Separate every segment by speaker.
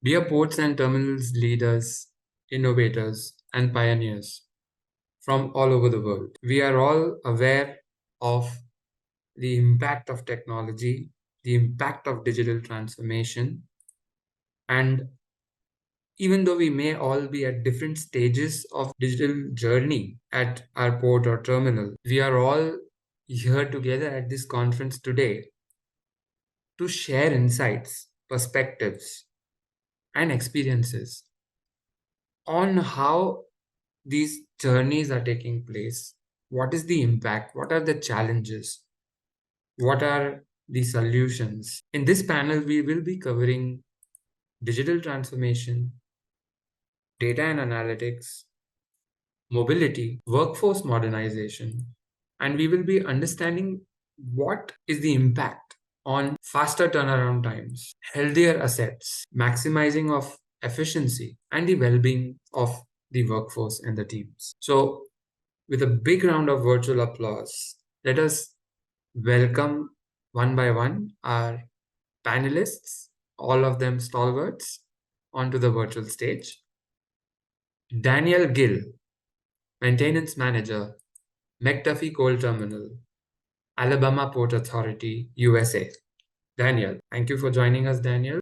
Speaker 1: We are ports and terminals leaders, innovators, and pioneers from all over the world. We are all aware of the impact of technology, the impact of digital transformation, and even though we may all be at different stages of digital journey at our port or terminal, we are all here together at this conference today to share insights, perspectives, and experiences on how these journeys are taking place. What is the impact? What are the challenges? What are the solutions? In this panel, we will be covering digital transformation, data and analytics, mobility, workforce modernization, and we will be understanding what is the impact on faster turnaround times, healthier assets, maximizing of efficiency, and the well-being of the workforce and the teams. So, with a big round of virtual applause, let us welcome one by one our panelists, all of them stalwarts, onto the virtual stage. Daniel Gill, Maintenance Manager, McDuffie Coal Terminal, Alabama Port Authority, USA. Daniel, thank you for joining us, Daniel.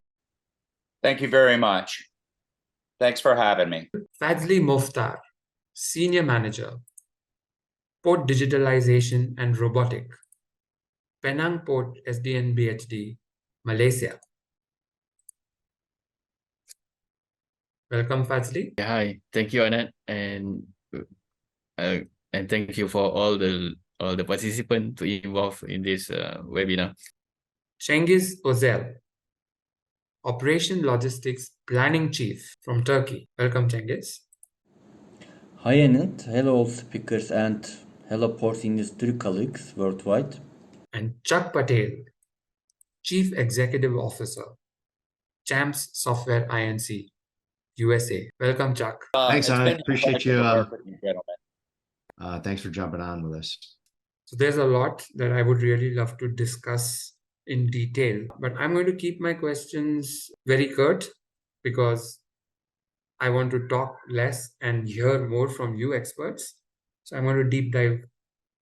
Speaker 2: Thank you very much. Thanks for having me.
Speaker 1: Fadzly Moftar, Senior Manager, Port Digitalization and Robotic, Penang Port SDN-BHD, Malaysia. Welcome, Fadzly.
Speaker 3: Yeah, hi, thank you, Anand, and thank you for all the participants to involve in this webinar.
Speaker 1: Cengiz Özel, Operation Logistics Planning Chief from Turkey. Welcome, Cengiz.
Speaker 4: Hi, Anand. Hello, all speakers, and hello, port industry colleagues worldwide.
Speaker 1: And Chuck Patel, Chief Executive Officer, Champs Software Inc., USA. Welcome, Chuck.
Speaker 5: Thanks, Anand. Appreciate you.
Speaker 2: Gentlemen.
Speaker 5: Thanks for jumping on with us.
Speaker 1: So there's a lot that I would really love to discuss in detail, but I'm going to keep my questions very curt because I want to talk less and hear more from you experts. So I'm going to deep dive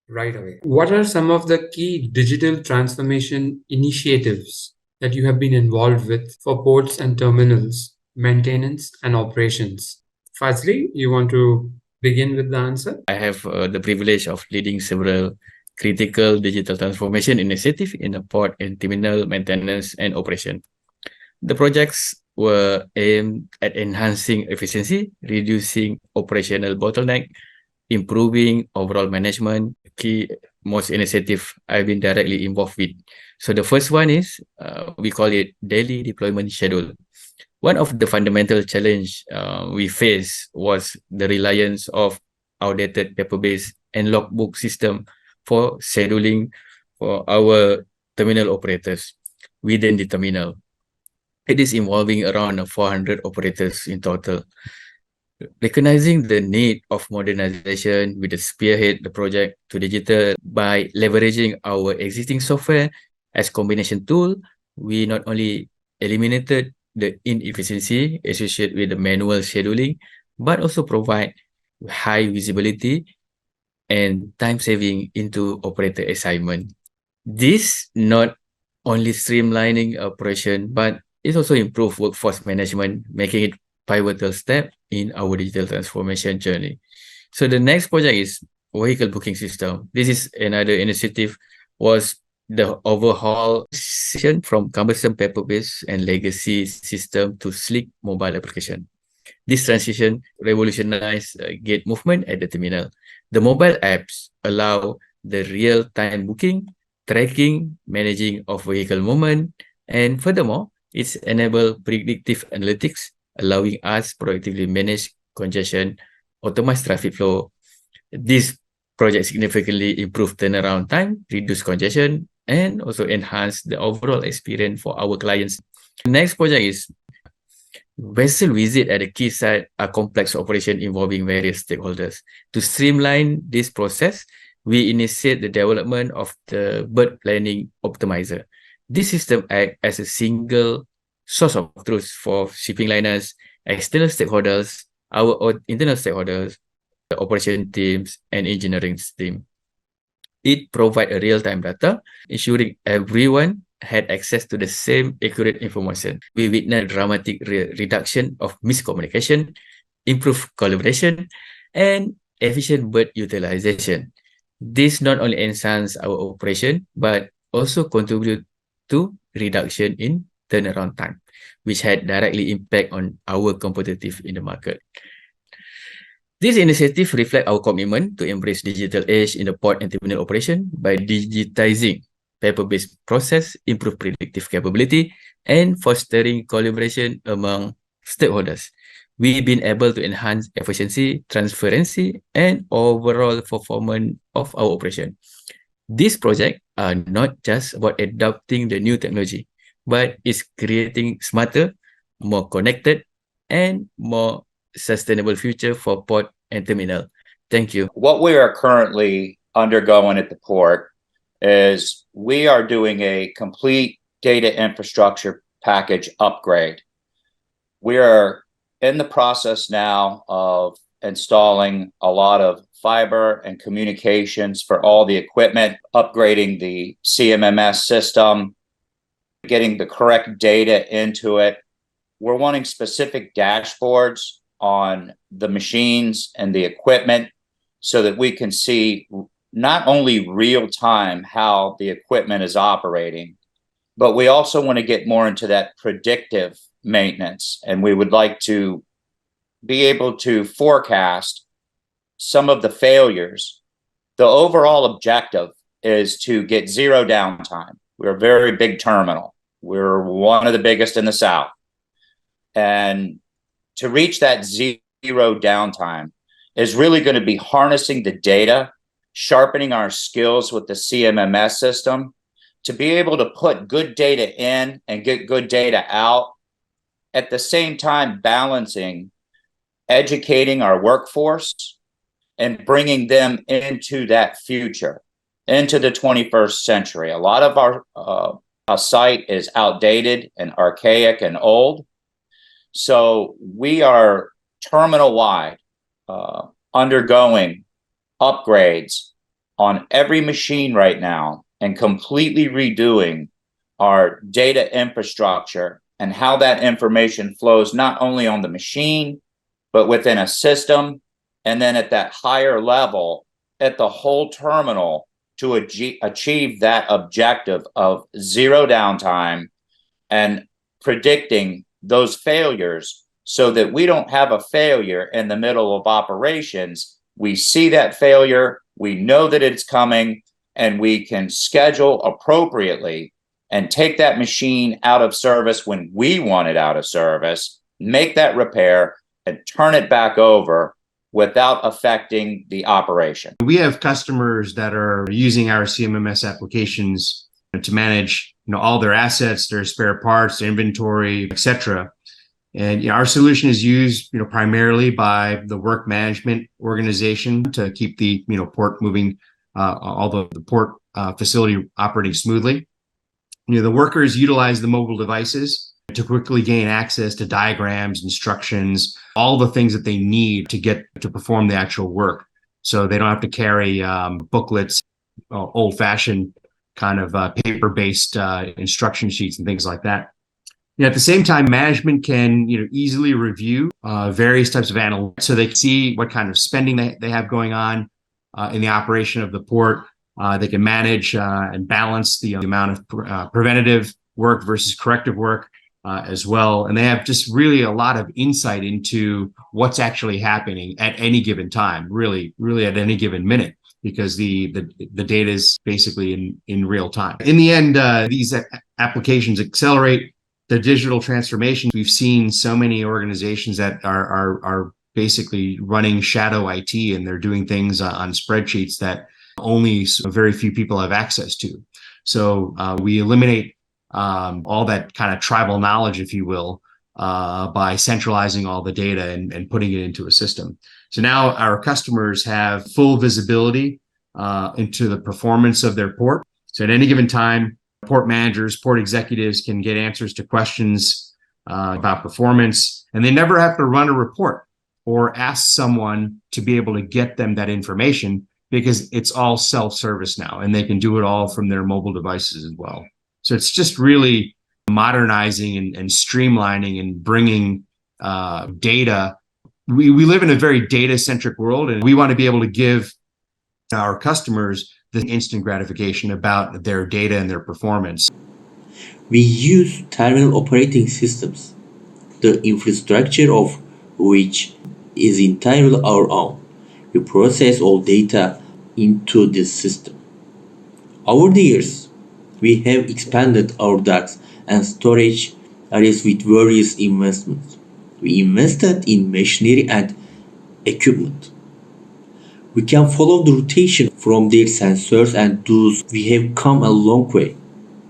Speaker 1: right away. What are some of the key digital transformation initiatives that you have been involved with for ports and terminals, maintenance and operations? Fadzly, you want to begin with the answer?
Speaker 3: I have the privilege of leading several critical digital transformation initiatives in the port and terminal maintenance and operation. The projects were aimed at enhancing efficiency, reducing operational bottleneck, improving overall management. Most initiative I've been directly involved with. So the first one is we call it daily deployment schedule. One of the fundamental challenge we faced was the reliance of outdated paper-based and logbook system for scheduling for our terminal operators within the terminal. It is involving around 400 operators in total. Recognizing the need of modernization, we spearhead the project to digital by leveraging our existing software as combination tool. We not only eliminated the inefficiency associated with the manual scheduling, but also provide high visibility and time saving into operator assignment. This not only streamlining operation, but it also improve workforce management, making it pivotal step in our digital transformation journey. So the next project is vehicle booking system. This is another initiative was the overhaul from cumbersome paper-based and legacy system to sleek mobile application. This transition revolutionized gate movement at the terminal. The mobile apps allow the real-time booking, tracking, managing of vehicle movement, and furthermore, it's enable predictive analytics, allowing us proactively manage congestion, optimize traffic flow. This project significantly improved turnaround time, reduce congestion, and also enhance the overall experience for our clients. The next project is vessel visit at the key site, a complex operation involving various stakeholders. To streamline this process, we initiate the development of the berth planning optimizer. This system acts as a single source of truth for shipping liners, external stakeholders, our own internal stakeholders, the operation teams, and engineering team. It provides a real-time data, ensuring everyone had access to the same accurate information. We witnessed a dramatic reduction of miscommunication, improved collaboration, and efficient bird utilization. This not only enhanced our operation, but also contribute to reduction in turnaround time, which had directly impact on our competitive in the market. This initiative reflects our commitment to embrace digital age in the port and terminal operation by digitizing paper-based process, improve predictive capability, and fostering collaboration among stakeholders. We've been able to enhance efficiency, transparency, and overall performance of our operation. These projects are not just about adopting the new technology, but it's creating smarter, more connected, and more sustainable future for port and terminal. Thank you.
Speaker 2: What we are currently undergoing at the port is we are doing a complete data infrastructure package upgrade. We are in the process now of installing a lot of fiber and communications for all the equipment, upgrading the CMMS system, getting the correct data into it. We're wanting specific dashboards on the machines and the equipment so that we can see not only real time how the equipment is operating, but we also want to get more into that predictive maintenance. And we would like to be able to forecast some of the failures. The overall objective is to get zero downtime. We're a very big terminal. We're one of the biggest in the South. And to reach that zero downtime is really going to be harnessing the data, sharpening our skills with the CMMS system to be able to put good data in and get good data out, at the same time balancing educating our workforce and bringing them into that future, into the 21st century. A lot of our site is outdated and archaic and old. So we are terminal-wide undergoing upgrades on every machine right now and completely redoing our data infrastructure and how that information flows not only on the machine, but within a system, and then at that higher level at the whole terminal to achieve that objective of zero downtime and predicting those failures so that we don't have a failure in the middle of operations. We see that failure, we know that it's coming, and we can schedule appropriately and take that machine out of service when we want it out of service, make that repair, and turn it back over without affecting the operation.
Speaker 5: We have customers that are using our CMMS applications to manage, all their assets, their spare parts, their inventory, etc. And our solution is used, primarily by the work management organization to keep the, port moving, all the port facility operating smoothly. The workers utilize the mobile devices to quickly gain access to diagrams, instructions, all the things that they need to get to perform the actual work. So they don't have to carry booklets, old-fashioned kind of paper-based instruction sheets and things like that. At the same time, management can easily review various types of analytics so they can see what kind of spending they have going on in the operation of the port. They can manage and balance the amount of preventative work versus corrective work as well. And they have just really a lot of insight into what's actually happening at any given time, really at any given minute, because the data is basically in real time. In the end, these applications accelerate the digital transformation. We've seen so many organizations that are basically running shadow IT, and they're doing things on spreadsheets that only very few people have access to. So we eliminate all that kind of tribal knowledge, if you will, by centralizing all the data and putting it into a system. So now our customers have full visibility into the performance of their port. So at any given time, port managers, port executives can get answers to questions about performance, and they never have to run a report or ask someone to be able to get them that information because it's all self-service now, and they can do it all from their mobile devices as well. So it's just really modernizing and streamlining and bringing data. We live in a very data-centric world, and we want to be able to give our customers the instant gratification about their data and their performance.
Speaker 6: We use terminal operating systems, the infrastructure of which is entirely our own. We process all data into this system. Over the years, we have expanded our DACs and storage areas with various investments. We invested in machinery and equipment. We can follow the rotation from their sensors, and thus we have come a long way,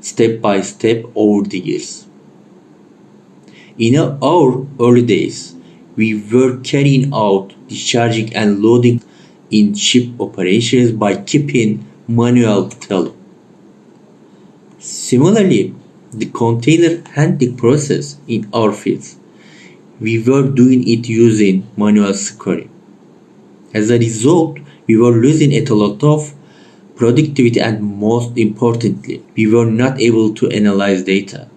Speaker 6: step by step over the years. In our early days, we were carrying out discharging and loading in ship operations by keeping manual tally. Similarly, the container handling process in our fields, we were doing it using manual scoring. As a result, we were losing a lot of productivity, and most importantly, we were not able to analyze data.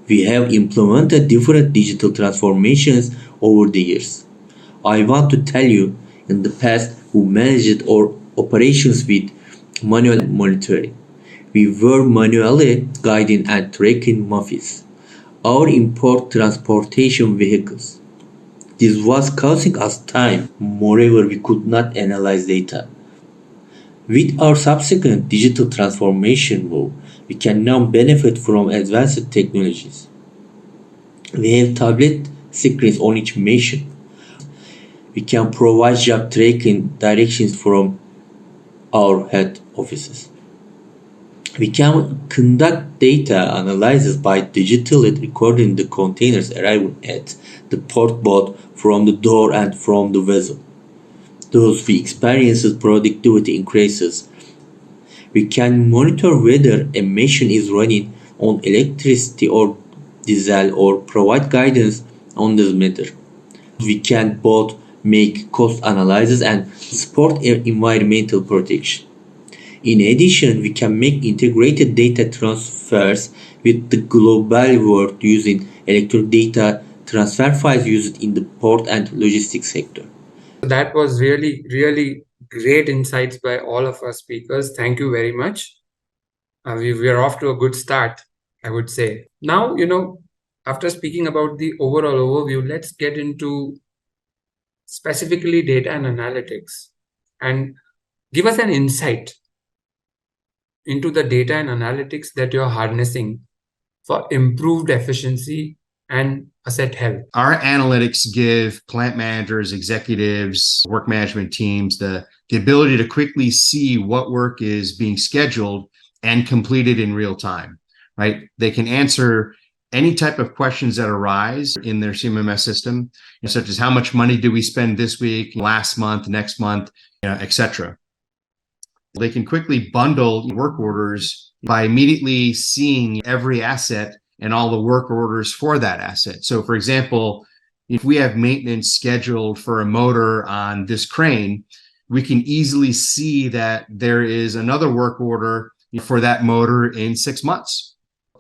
Speaker 6: We have implemented different digital transformations over the years. I want to tell you, in the past, we managed our operations with manual monitoring. We were manually guiding and tracking McDuffies, our import transportation vehicles. This was costing us time. Moreover, we could not analyze data. With our subsequent digital transformation move, we can now benefit from advanced technologies. We have tablet screens on each machine. We can provide job tracking directions from our head offices. We can conduct data analysis by digitally recording the containers arriving at the port both from the door and from the vessel. Thus, we experience productivity increases. We can monitor whether a machine is running on electricity or diesel, or provide guidance on this matter. We can both make cost analysis and support environmental protection. In addition, we can make integrated data transfers with the global world using electronic data transfer files used in the port and logistics sector.
Speaker 1: That was really, really great insights by all of our speakers. Thank you very much. We are off to a good start, I would say. Now, after speaking about the overall overview, let's get into specifically data and analytics, and give us an insight into the data and analytics that you're harnessing for improved efficiency and asset health.
Speaker 5: Our analytics give plant managers, executives, work management teams the ability to quickly see what work is being scheduled and completed in real time, right? They can answer any type of questions that arise in their CMMS system, such as how much money do we spend this week, last month, next month, etc. They can quickly bundle work orders by immediately seeing every asset and all the work orders for that asset. So for example, if we have maintenance scheduled for a motor on this crane, we can easily see that there is another work order for that motor in 6 months.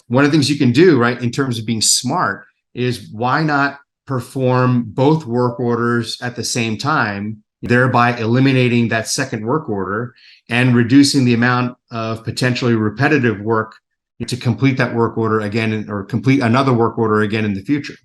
Speaker 5: One of the things you can do, right, in terms of being smart, is why not perform both work orders at the same time, thereby eliminating that second work order and reducing the amount of potentially repetitive work to complete that work order again, or complete another work order again in the future.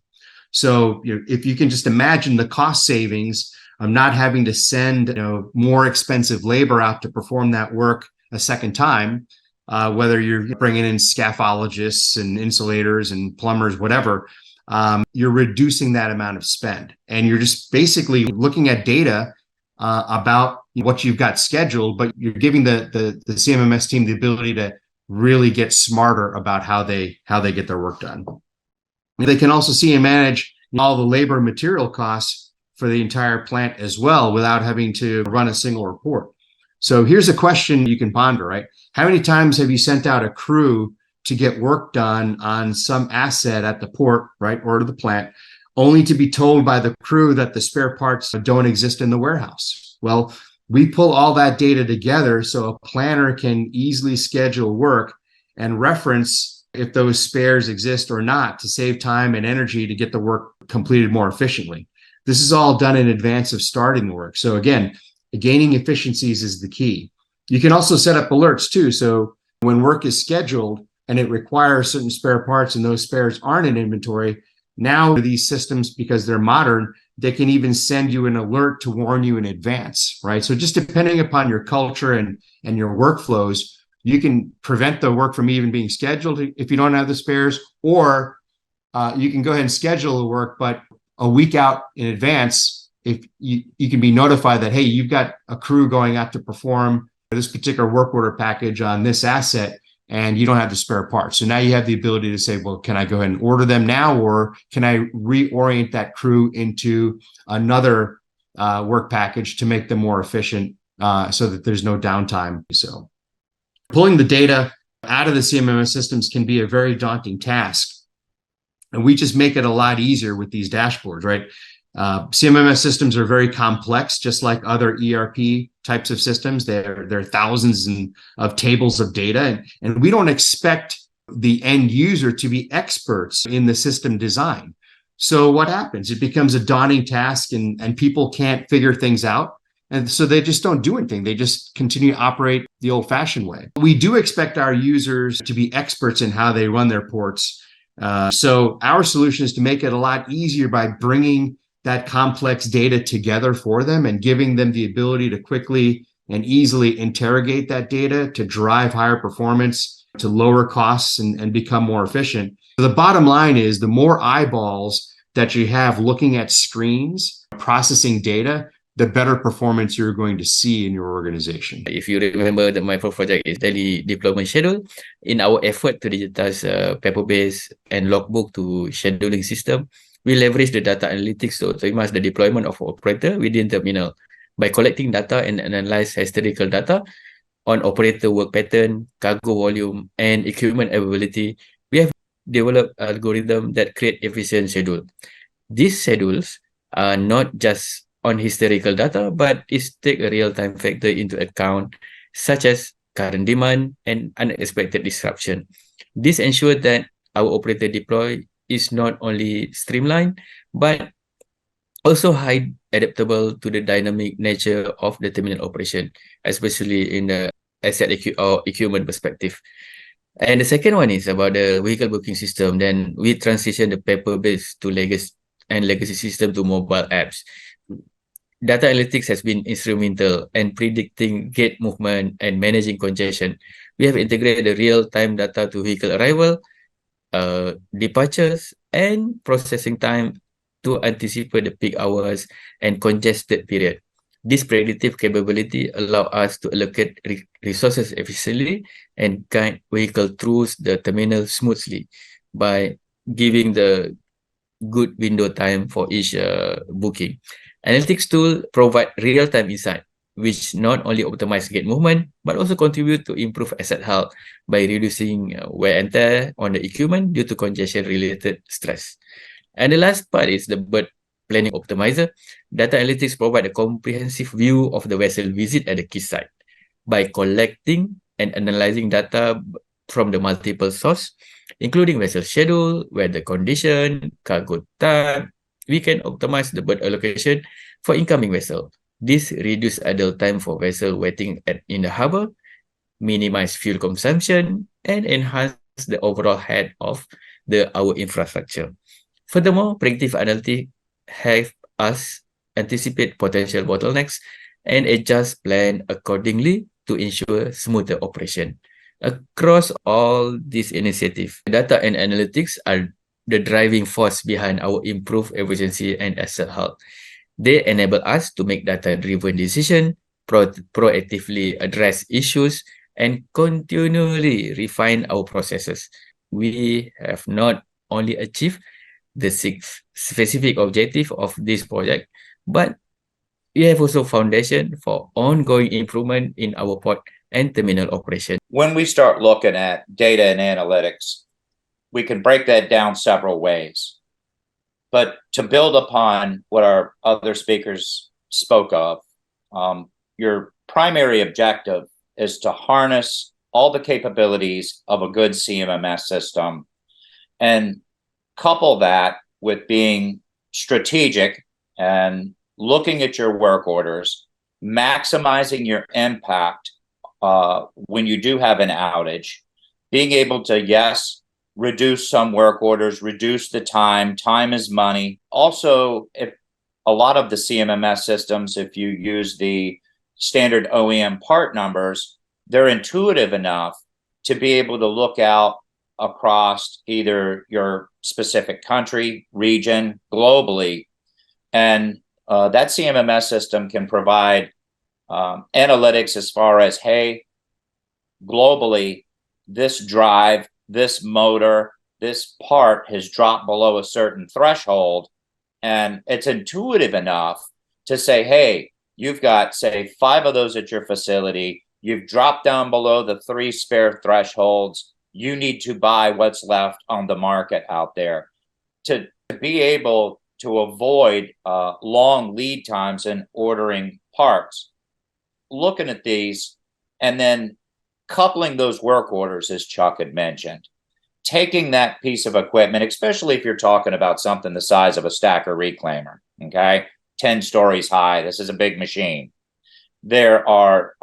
Speaker 5: So if you can just imagine the cost savings of not having to send more expensive labor out to perform that work a second time, whether you're bringing in scaffoldists and insulators and plumbers, whatever, you're reducing that amount of spend. And you're just basically looking at data about what you've got scheduled, but you're giving the CMMS team the ability to really get smarter about how they get their work done. They can also see and manage all the labor and material costs for the entire plant as well without having to run a single report. So here's a question you can ponder, right? How many times have you sent out a crew to get work done on some asset at the port, right, or to the plant, only to be told by the crew that the spare parts don't exist in the warehouse. Well, we pull all that data together so a planner can easily schedule work and reference if those spares exist or not to save time and energy to get the work completed more efficiently. This is all done in advance of starting the work. So again, gaining efficiencies is the key. You can also set up alerts too. So when work is scheduled and it requires certain spare parts and those spares aren't in inventory, now these systems, because they're modern, they can even send you an alert to warn you in advance, right? So just depending upon your culture and your workflows, you can prevent the work from even being scheduled if you don't have the spares, or you can go ahead and schedule the work, but a week out in advance, if you can be notified that, hey, you've got a crew going out to perform this particular work order package on this asset, and you don't have the spare parts. So now you have the ability to say, well, can I go ahead and order them now, or can I reorient that crew into another work package to make them more efficient so that there's no downtime? So pulling the data out of the CMMS systems can be a very daunting task. And we just make it a lot easier with these dashboards, right? CMMS systems are very complex, just like other ERP types of systems. There are thousands of tables of data, and we don't expect the end user to be experts in the system design. So what happens? It becomes a daunting task, and people can't figure things out. And so they just don't do anything. They just continue to operate the old-fashioned way. We do expect our users to be experts in how they run their ports. So our solution is to make it a lot easier by bringing that complex data together for them and giving them the ability to quickly and easily interrogate that data to drive higher performance, to lower costs and become more efficient. So the bottom line is the more eyeballs that you have looking at screens, processing data, the better performance you're going to see in your organization.
Speaker 3: If you remember, my project is daily deployment schedule. In our effort to digitize paper-based and logbook to scheduling system, we leverage the data analytics to optimize the deployment of operator within terminal. By collecting data and analyze historical data on operator work pattern, cargo volume, and equipment availability, we have developed algorithms that create efficient schedule. These schedules are not just on historical data, but is take a real-time factor into account, such as current demand and unexpected disruption. This ensures that our operator deploy is not only streamlined, but also highly adaptable to the dynamic nature of the terminal operation, especially in the asset or equipment perspective. And the second one is about the vehicle booking system. Then we transition the paper-based to legacy system to mobile apps. Data analytics has been instrumental in predicting gate movement and managing congestion. We have integrated the real-time data to vehicle arrival, departures, and processing time to anticipate the peak hours and congested period. This predictive capability allows us to allocate resources efficiently and guide vehicle through the terminal smoothly by giving the good window time for each booking. Analytics tools provide real-time insight, which not only optimize gate movement, but also contribute to improve asset health by reducing wear and tear on the equipment due to congestion-related stress. And the last part is the berth planning optimizer. Data analytics provide a comprehensive view of the vessel visit at the quayside. By collecting and analyzing data from the multiple sources, including vessel schedule, weather condition, cargo type, we can optimize the berth allocation for incoming vessel. This reduces idle time for vessel waiting in the harbor, minimize fuel consumption, and enhance the overall health of our infrastructure. Furthermore, predictive analytics help us anticipate potential bottlenecks and adjust plan accordingly to ensure smoother operation. Across all these initiatives, data and analytics are the driving force behind our improved efficiency and asset health. They enable us to make data-driven decisions, proactively address issues, and continually refine our processes. We have not only achieved the specific objective of this project, but we have also foundation for ongoing improvement in our port and terminal operation.
Speaker 2: When we start looking at data and analytics, we can break that down several ways. But to build upon what our other speakers spoke of, your primary objective is to harness all the capabilities of a good CMMS system and couple that with being strategic and looking at your work orders, maximizing your impact when you do have an outage, being able to, yes, reduce some work orders, reduce the time. Time is money. Also, if a lot of the CMMS systems, if you use the standard OEM part numbers, they're intuitive enough to be able to look out across either your specific country, region, globally. And that CMMS system can provide analytics as far as, hey, globally, this drive, this motor, this part has dropped below a certain threshold. And it's intuitive enough to say, hey, you've got, say, 5 of those at your facility. You've dropped down below the 3 spare thresholds. You need to buy what's left on the market out there. To be able to avoid long lead times in ordering parts, looking at these and then coupling those work orders, as Chuck had mentioned, taking that piece of equipment, especially if you're talking about something the size of a stacker reclaimer, okay, 10 stories high, this is a big machine. There are,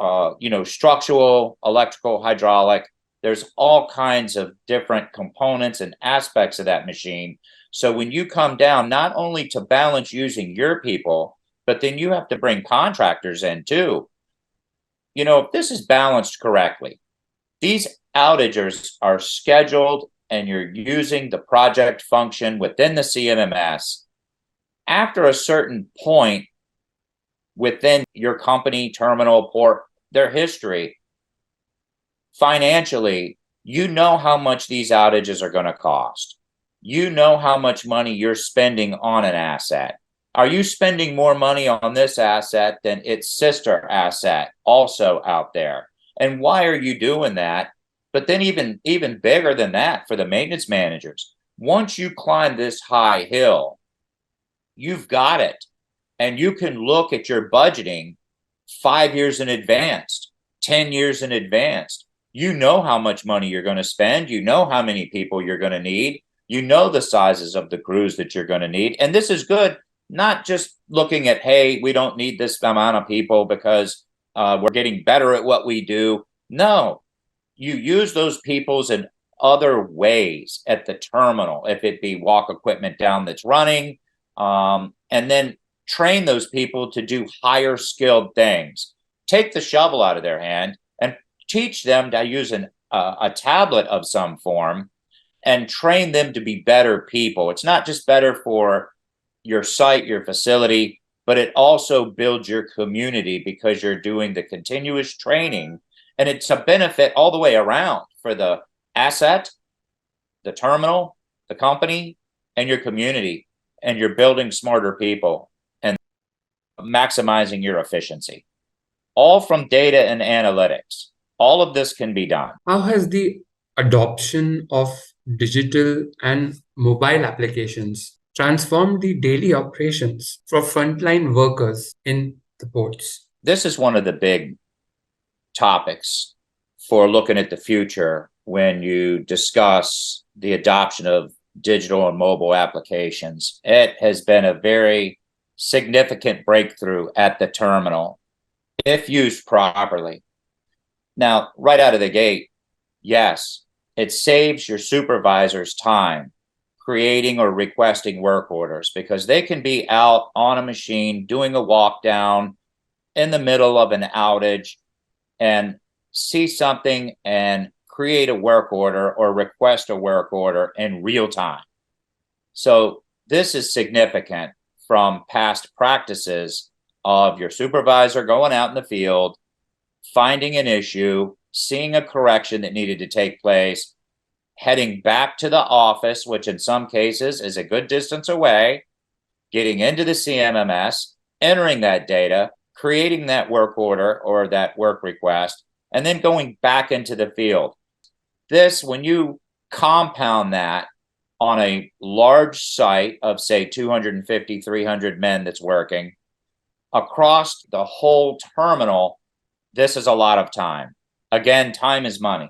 Speaker 2: structural, electrical, hydraulic, there's all kinds of different components and aspects of that machine. So when you come down, not only to balance using your people, but then you have to bring contractors in too. If this is balanced correctly, these outages are scheduled and you're using the project function within the CMMS. After a certain point within your company, terminal, port, their history, financially, you know how much these outages are going to cost. You know how much money you're spending on an asset. Are you spending more money on this asset than its sister asset also out there? And why are you doing that? But then even bigger than that for the maintenance managers, once you climb this high hill, you've got it. And you can look at your budgeting 5 years in advance, 10 years in advance. You know how much money you're going to spend. You know how many people you're going to need. You know the sizes of the crews that you're going to need. And this is good, not just looking at, hey, we don't need this amount of people because we're getting better at what we do. No, you use those peoples in other ways at the terminal, if it be walk equipment down that's running, and then train those people to do higher skilled things. Take the shovel out of their hand and teach them to use a tablet of some form and train them to be better people. It's not just better for your site, your facility, but it also builds your community because you're doing the continuous training. And it's a benefit all the way around for the asset, the terminal, the company, and your community. And you're building smarter people and maximizing your efficiency. All from data and analytics. All of this can be done.
Speaker 1: How has the adoption of digital and mobile applications transformed the daily operations for frontline workers in the ports?
Speaker 2: This is one of the big topics for looking at the future when you discuss the adoption of digital and mobile applications. It has been a very significant breakthrough at the terminal if used properly. Now, right out of the gate, yes, it saves your supervisors time creating or requesting work orders because they can be out on a machine doing a walk down in the middle of an outage and see something and create a work order or request a work order in real time. So this is significant from past practices of your supervisor going out in the field, finding an issue, seeing a correction that needed to take place, heading back to the office, which in some cases is a good distance away, getting into the CMMS, entering that data, creating that work order or that work request, and then going back into the field. This, when you compound that on a large site of, say, 250, 300 men that's working across the whole terminal, this is a lot of time. Again, time is money.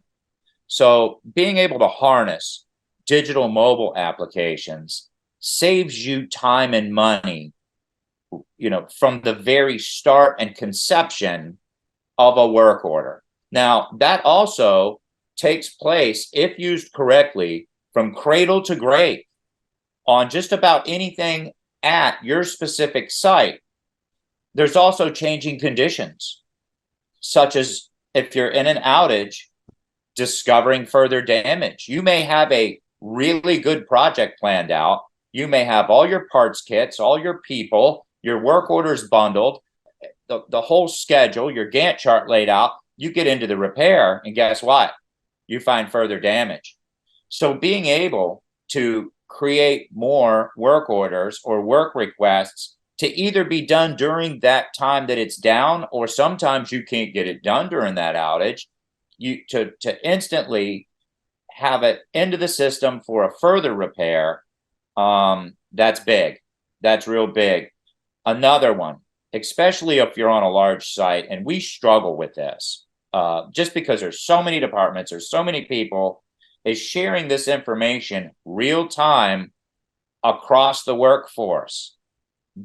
Speaker 2: So being able to harness digital mobile applications saves you time and money, from the very start and conception of a work order. Now, that also takes place, if used correctly, from cradle to grave on just about anything at your specific site. There's also changing conditions, such as if you're in an outage, discovering further damage. You may have a really good project planned out. You may have all your parts kits, all your people, your work orders bundled, the whole schedule, your Gantt chart laid out. You get into the repair, and guess what? You find further damage. So being able to create more work orders or work requests to either be done during that time that it's down, or sometimes you can't get it done during that outage, to instantly have it into the system for a further repair, that's big. That's real big. Another one, especially if you're on a large site, and we struggle with this, just because there's so many departments, there's so many people, is sharing this information real time across the workforce.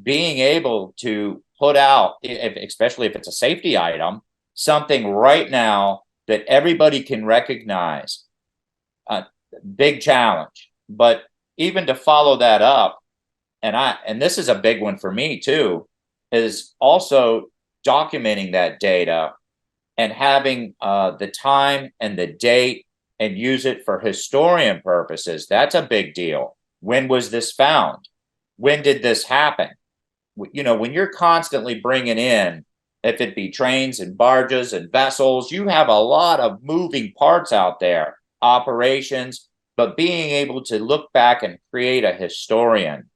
Speaker 2: Being able to put out, especially if it's a safety item, something right now that everybody can recognize. Big challenge. But even to follow that up, and this is a big one for me too, is also documenting that data and having the time and the date and use it for historian purposes. That's a big deal. When was this found? When did this happen? When you're constantly bringing in, if it be trains and barges and vessels, you have a lot of moving parts out there, operations, but being able to look back and create a historian,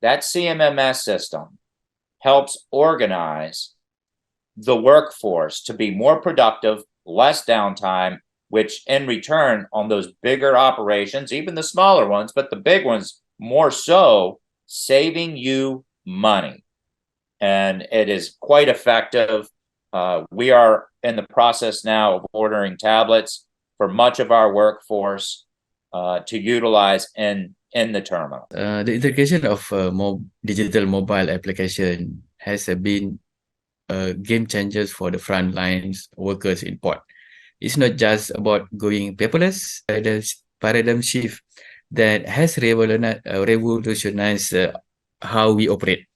Speaker 2: that CMMS system helps organize the workforce to be more productive, less downtime, which in return on those bigger operations, even the smaller ones, but the big ones more so, saving you money. And it is quite effective. We are in the process now of ordering tablets for much of our workforce to utilize in the terminal.
Speaker 3: The integration of digital mobile application has been game changers for the front lines workers in port. It's not just about going paperless. The paradigm shift that has revolutionized how we operate.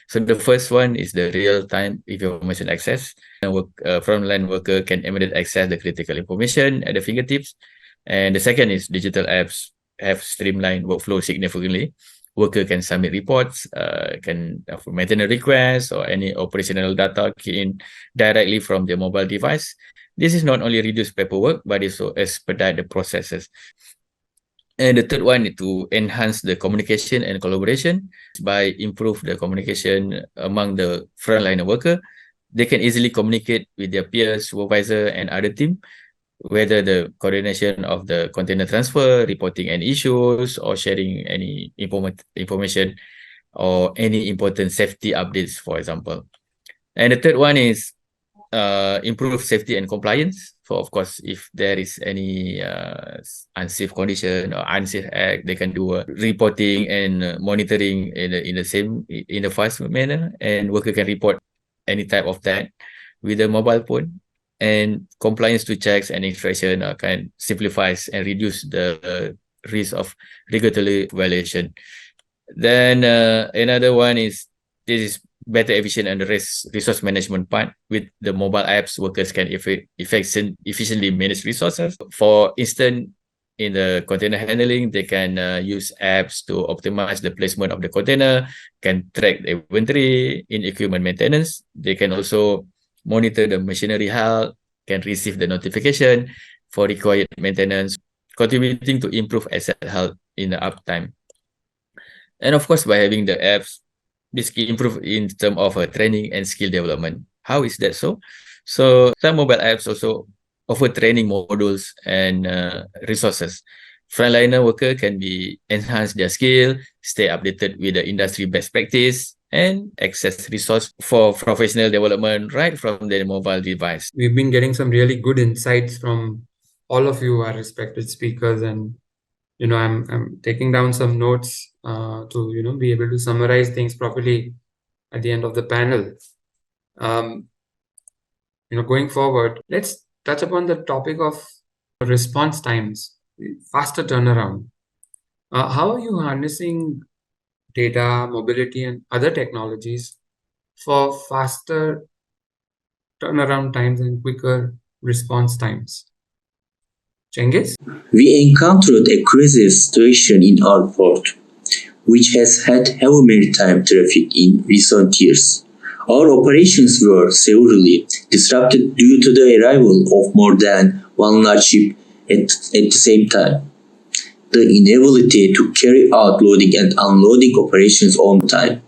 Speaker 3: So the first one is the real-time information access. Frontline worker can immediately access the critical information at the fingertips. And the second is digital apps have streamlined workflow significantly. Worker can submit reports, can for maintenance requests or any operational data key in directly from their mobile device. This is not only reduce paperwork, but also expedite the processes. And the third one is to enhance the communication and collaboration by improve the communication among the frontline worker. They can easily communicate with their peers, supervisor, and other team, whether the coordination of the container transfer, reporting any issues, or sharing any information or any important safety updates, for example. And the third one is improve safety and compliance. So of course, if there is any unsafe condition or unsafe act, they can do reporting and monitoring in the fast manner, and worker can report any type of that with a mobile phone. And compliance to checks and inspection can simplifies and reduce the risk of regulatory violation. Then another one is this is better efficient and resource management part. With the mobile apps, workers can efficiently manage resources. For instance, in the container handling, they can use apps to optimize the placement of the container, can track the inventory in equipment maintenance. They can also monitor the machinery health, can receive the notification for required maintenance, contributing to improve asset health in the uptime. And of course, by having the apps, this can improve in terms of training and skill development. How is that so? So some mobile apps also offer training modules and resources. Frontliner worker can be enhance their skill, stay updated with the industry best practice, and access resource for professional development right from their mobile device.
Speaker 1: We've been getting some really good insights from all of you, our respected speakers, and I'm taking down some notes to be able to summarize things properly at the end of the panel. Going forward, let's touch upon the topic of response times, faster turnaround. How are you harnessing data, mobility, and other technologies for faster turnaround times and quicker response times? Cengiz?
Speaker 6: We encountered a crisis situation in our port, which has had heavy maritime traffic in recent years. Our operations were severely disrupted due to the arrival of more than one large ship at the same time. The inability to carry out loading and unloading operations on time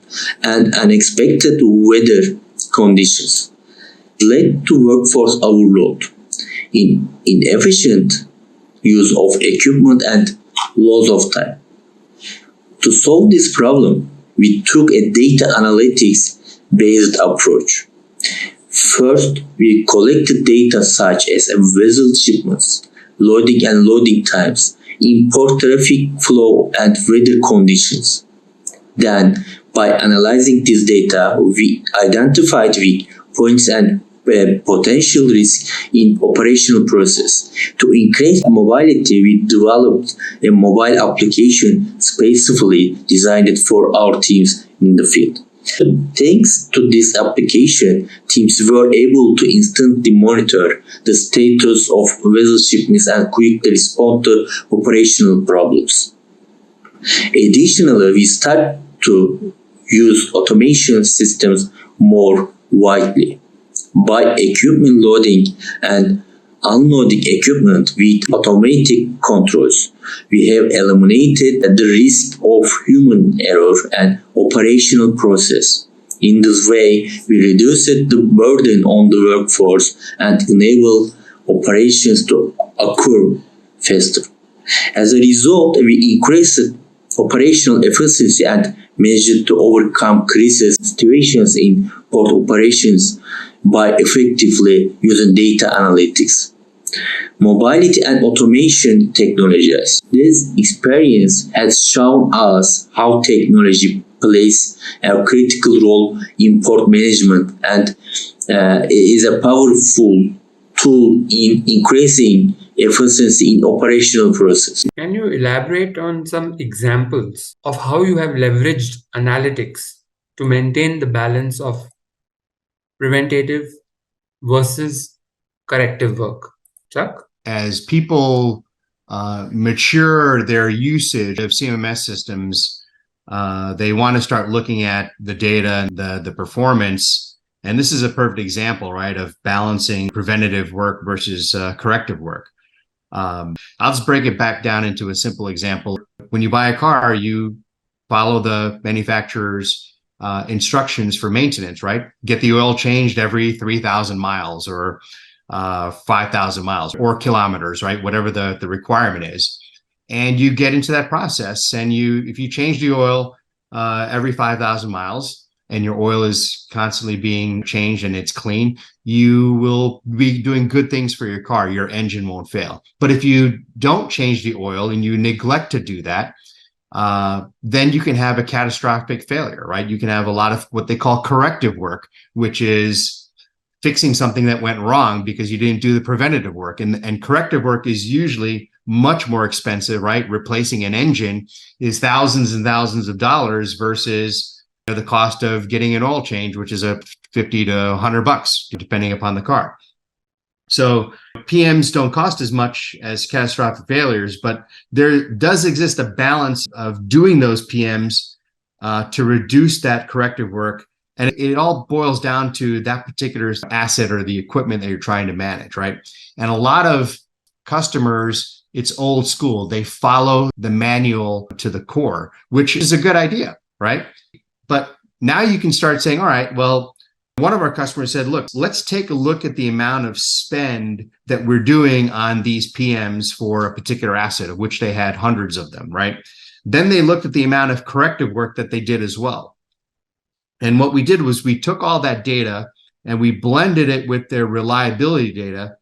Speaker 6: and unexpected weather conditions led to workforce overload, inefficient use of equipment, and loss of time. To solve this problem, we took a data analytics-based approach. First, we collected data such as vessel shipments, loading and loading times, import traffic flow, and weather conditions. Then, by analyzing this data, we identified weak points and potential risks in operational process. To increase mobility, we developed a mobile application specifically designed for our teams in the field. Thanks to this application, teams were able to instantly monitor the status of vessel shipments and quickly respond to operational problems. Additionally, we started to use automation systems more widely. By equipment loading and unloading equipment with automatic controls, we have eliminated the risk of human error and operational process. In this way, we reduced the burden on the workforce and enabled operations to occur faster. As a result, we increased operational efficiency and managed to overcome crisis situations in port operations by effectively using data analytics, mobility, and automation technologies. This experience has shown us how technology plays a critical role in port management and is a powerful tool in increasing efficiency in operational process.
Speaker 1: Can you elaborate on some examples of how you have leveraged analytics to maintain the balance of preventative versus corrective work? Chuck?
Speaker 5: As people mature their usage of CMMS systems, they want to start looking at the data and the performance. And this is a perfect example, right, of balancing preventative work versus corrective work. I'll just break it back down into a simple example. When you buy a car, you follow the manufacturer's instructions for maintenance, right? Get the oil changed every 3,000 miles or 5,000 miles or kilometers, right? Whatever the requirement is. And you get into that process, and if you change the oil every 5,000 miles and your oil is constantly being changed and it's clean, you will be doing good things for your car. Your engine won't fail. But if you don't change the oil and you neglect to do that, then you can have a catastrophic failure, right? You can have a lot of what they call corrective work, which is fixing something that went wrong because you didn't do the preventative work. And corrective work is usually much more expensive, right? Replacing an engine is thousands and thousands of dollars versus the cost of getting an oil change, which is a 50 to $100, depending upon the car. So PMs don't cost as much as catastrophic failures, but there does exist a balance of doing those PMs to reduce that corrective work. And it all boils down to that particular asset or the equipment that you're trying to manage, right? And a lot of customers, it's old school. They follow the manual to the core, which is a good idea, right? But now you can start saying, all right, well, One of our customers said, look, let's take a look at the amount of spend that we're doing on these PMs for a particular asset, of which they had hundreds of them, right? Then they looked at the amount of corrective work that they did as well. And what we did was we took all that data and we blended it with their reliability data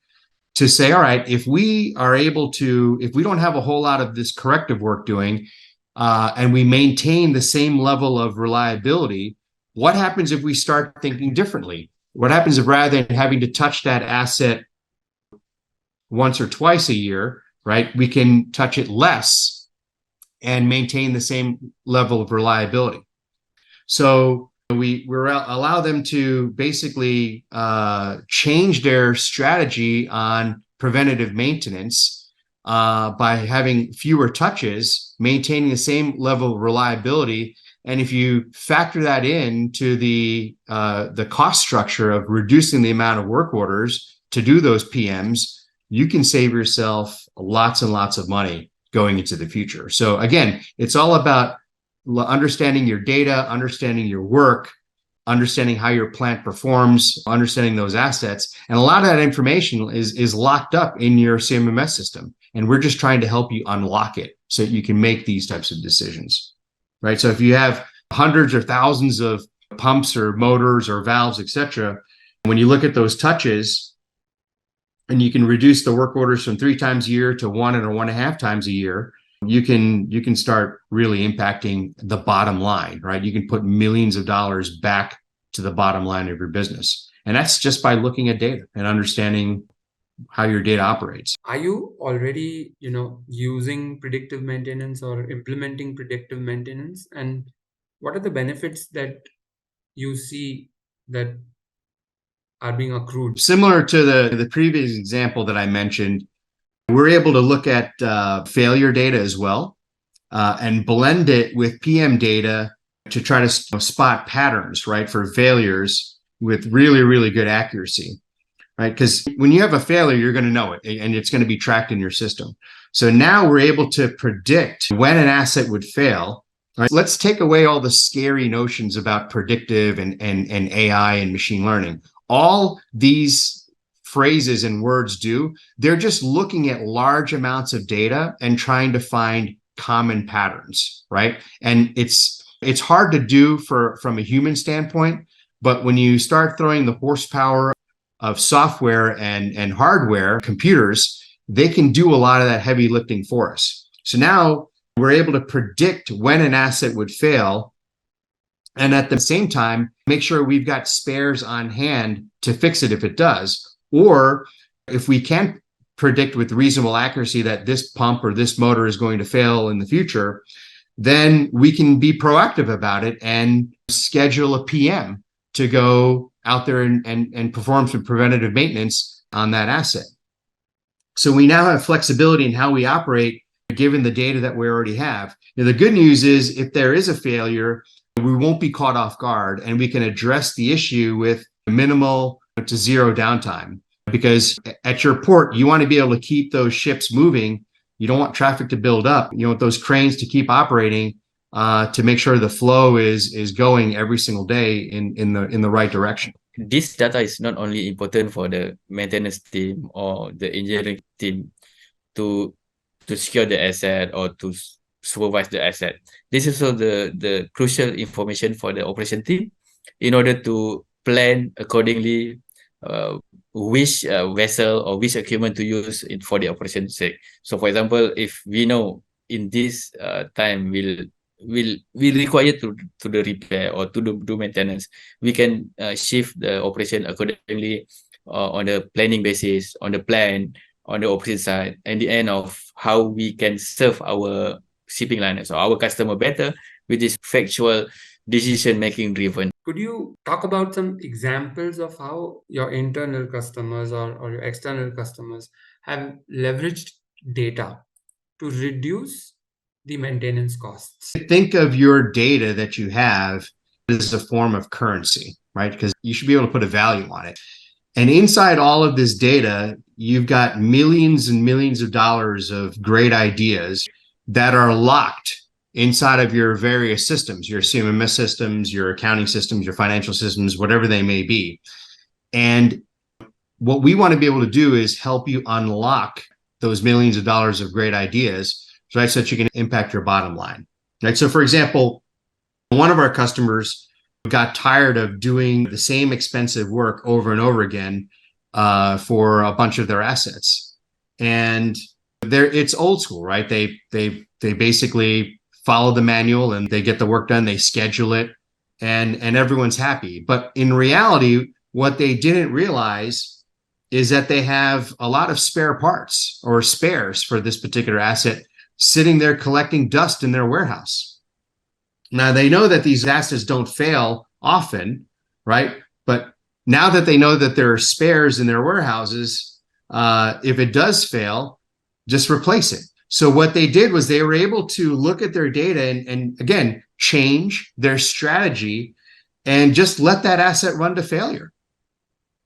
Speaker 5: to say, all right, if we don't have a whole lot of this corrective work doing, and we maintain the same level of reliability, what happens if we start thinking differently? What happens if rather than having to touch that asset once or twice a year, right, we can touch it less and maintain the same level of reliability? So we allow them to basically change their strategy on preventative maintenance by having fewer touches, maintaining the same level of reliability. And if you factor that into the cost structure of reducing the amount of work orders to do those PMs, you can save yourself lots and lots of money going into the future. So again, it's all about understanding your data, understanding your work, understanding how your plant performs, understanding those assets. And a lot of that information is locked up in your CMMS system. And we're just trying to help you unlock it so that you can make these types of decisions, right? So if you have hundreds or thousands of pumps or motors or valves, etc., when you look at those touches and you can reduce the work orders from 3 times a year to 1 or 1.5 times a year, you can start really impacting the bottom line, right? You can put millions of dollars back to the bottom line of your business. And that's just by looking at data and understanding how your data operates.
Speaker 1: Are you already, using predictive maintenance or implementing predictive maintenance? And what are the benefits that you see that are being accrued?
Speaker 5: Similar to the previous example that I mentioned, we're able to look at failure data as well and blend it with PM data to try to spot patterns, right, for failures with really, really good accuracy, right? Because when you have a failure, you're going to know it and it's going to be tracked in your system. So now we're able to predict when an asset would fail. Right? Let's take away all the scary notions about predictive and AI and machine learning. All these phrases and words they're just looking at large amounts of data and trying to find common patterns, right? And it's hard to do from a human standpoint, but when you start throwing the horsepower of software and hardware, computers, they can do a lot of that heavy lifting for us. So now we're able to predict when an asset would fail, and at the same time, make sure we've got spares on hand to fix it if it does. Or if we can't predict with reasonable accuracy that this pump or this motor is going to fail in the future, then we can be proactive about it and schedule a PM to go out there and perform some preventative maintenance on that asset. So we now have flexibility in how we operate given the data that we already have. Now, the good news is if there is a failure, we won't be caught off guard and we can address the issue with minimal to zero downtime, because at your port, you want to be able to keep those ships moving. You don't want traffic to build up. You want those cranes to keep operating to make sure the flow is going every single day in the right direction.
Speaker 3: This data is not only important for the maintenance team or the engineering team to secure the asset or to supervise the asset. This is also the crucial information for the operation team in order to plan accordingly which vessel or which equipment to use for the operation sake. So, for example, if we know in this time will require to the repair or to do maintenance, we can shift the operation accordingly on the planning basis, on the plan, on the operation side, and the end of how we can serve our shipping liners or our customer better with this factual decision-making driven.
Speaker 1: Could you talk about some examples of how your internal customers or your external customers have leveraged data to reduce the maintenance costs?
Speaker 5: Think of your data that you have as a form of currency, right? Because you should be able to put a value on it. And inside all of this data, you've got millions and millions of dollars of great ideas that are locked inside of your various systems, your CMMS systems, your accounting systems, your financial systems, whatever they may be. And what we want to be able to do is help you unlock those millions of dollars of great ideas, right? So that you can impact your bottom line, right? So for example, one of our customers got tired of doing the same expensive work over and over again for a bunch of their assets. And it's old school, right? They basically follow the manual and they get the work done, they schedule it, and everyone's happy. But in reality, what they didn't realize is that they have a lot of spare parts or spares for this particular asset sitting there collecting dust in their warehouse. Now, they know that these assets don't fail often, right? But now that they know that there are spares in their warehouses, if it does fail, just replace it. So what they did was they were able to look at their data and again, change their strategy and just let that asset run to failure,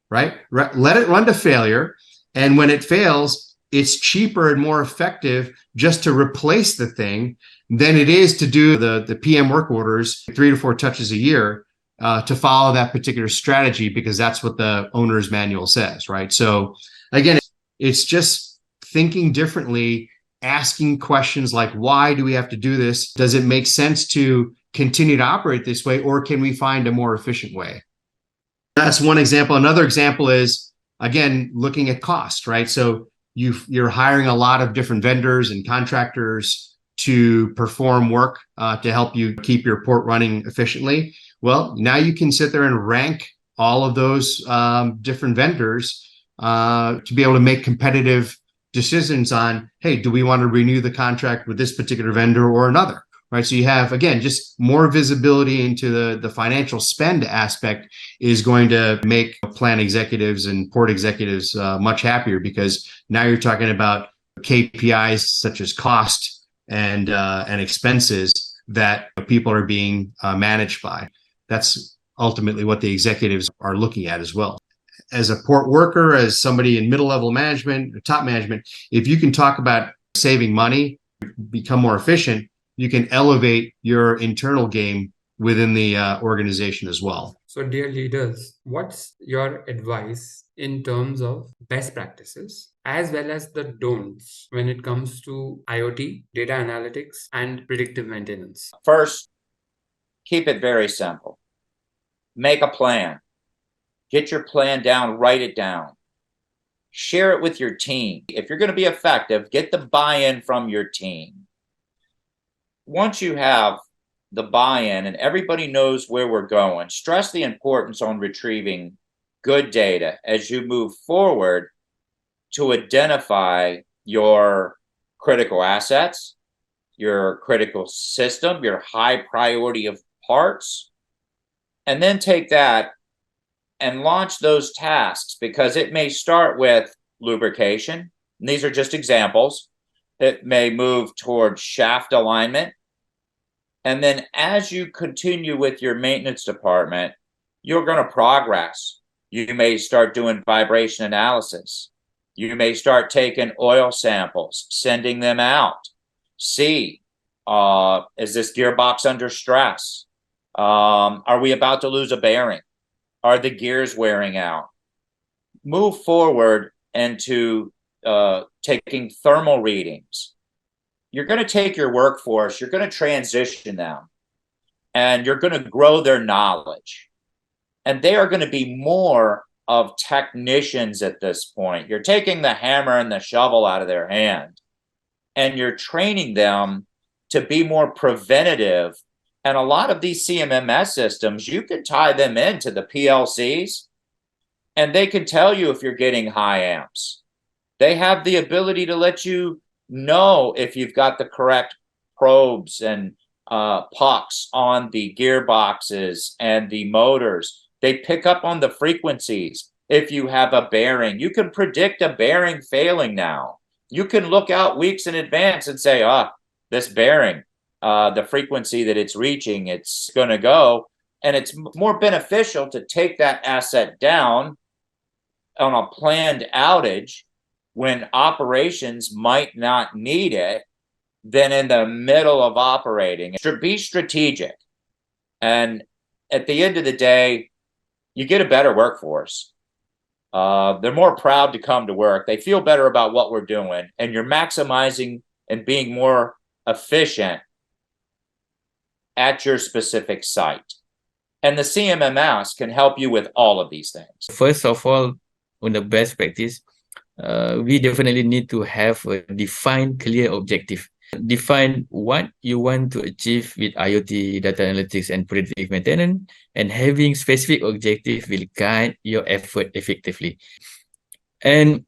Speaker 5: right? Let it run to failure. And when it fails, it's cheaper and more effective just to replace the thing than it is to do the PM work orders 3 to 4 touches a year to follow that particular strategy, because that's what the owner's manual says, right? So again, it's just thinking differently, asking questions like, why do we have to do this? Does it make sense to continue to operate this way, or can we find a more efficient way? That's one example. Another example is, again, looking at cost, right? So you're hiring a lot of different vendors and contractors to perform work to help you keep your port running efficiently. Well, now you can sit there and rank all of those different vendors to be able to make competitive decisions on, hey, do we want to renew the contract with this particular vendor or another, right? So you have, again, just more visibility into the financial spend aspect is going to make plant executives and port executives much happier, because now you're talking about KPIs such as cost and expenses that people are being managed by. That's ultimately what the executives are looking at as well. As a port worker, as somebody in middle-level management, top management, if you can talk about saving money, become more efficient, you can elevate your internal game within the organization as well.
Speaker 1: So, dear leaders, what's your advice in terms of best practices as well as the don'ts when it comes to IoT, data analytics, and predictive maintenance?
Speaker 2: First, keep it very simple. Make a plan. Get your plan down, write it down. Share it with your team. If you're going to be effective, get the buy-in from your team. Once you have the buy-in and everybody knows where we're going, stress the importance on retrieving good data as you move forward to identify your critical assets, your critical system, your high priority of parts, and then take that and launch those tasks, because it may start with lubrication. And these are just examples. It may move towards shaft alignment. And then as you continue with your maintenance department, you're going to progress. You may start doing vibration analysis. You may start taking oil samples, sending them out. See, is this gearbox under stress? Are we about to lose a bearing? Are the gears wearing out? Move forward into taking thermal readings. You're going to take your workforce, you're going to transition them, and you're going to grow their knowledge. And they are going to be more of technicians at this point. You're taking the hammer and the shovel out of their hand, and you're training them to be more preventative. And a lot of these CMMS systems, you can tie them into the PLCs, and they can tell you if you're getting high amps. They have the ability to let you know if you've got the correct probes and pucks on the gearboxes and the motors. They pick up on the frequencies. If you have a bearing, you can predict a bearing failing now. You can look out weeks in advance and say, this bearing, the frequency that it's reaching, it's going to go. And it's more beneficial to take that asset down on a planned outage when operations might not need it, than in the middle of operating. Be strategic. And at the end of the day, you get a better workforce. They're more proud to come to work. They feel better about what we're doing, and you're maximizing and being more efficient at your specific site. And the CMMS can help you with all of these things.
Speaker 3: First of all, on the best practice, we definitely need to have a defined, clear objective. Define what you want to achieve with IoT, data analytics, and predictive maintenance, and having specific objective will guide your effort effectively. And